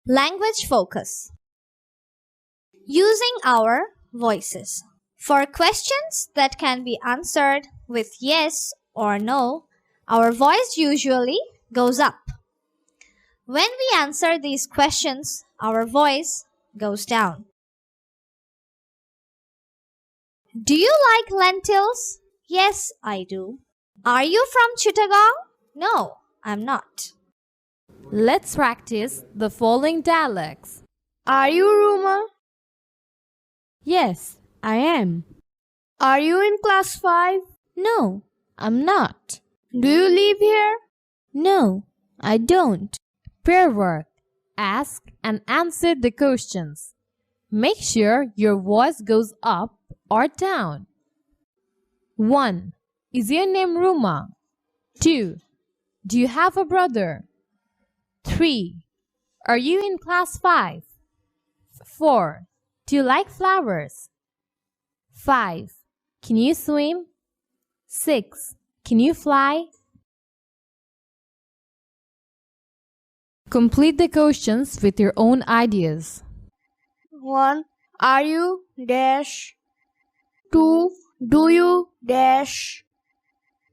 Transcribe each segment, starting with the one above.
Language focus. Using our voices. For questions that can be answered with yes or no, our voice usually goes up. When we answer these questions, our voice goes down. Do you like lentils? Yes, I do. Are you from Chittagong? No, I'm not. Let's practice the following dialects. Are you Ruma? Yes, I am. Are you in class 5? No, I'm not. Do you live here? No, I don't. Pair work. Ask and answer the questions. Make sure your voice goes up or down. 1. Is your name Ruma? 2. Do you have a brother? 3. Are you in class 5? 4. Do you like flowers? 5. Can you swim? 6. Can you fly? Complete the questions with your own ideas. 1. Are you dash? 2. Do you dash?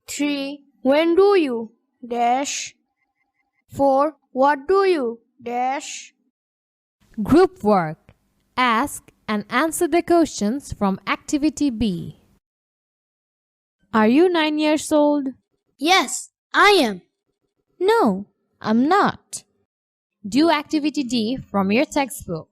3. When do you dash? 4. What do you dash? Group work. Ask and answer the questions from Activity B. Are you 9 years old? Yes, I am. No, I'm not. Do Activity D from your textbook.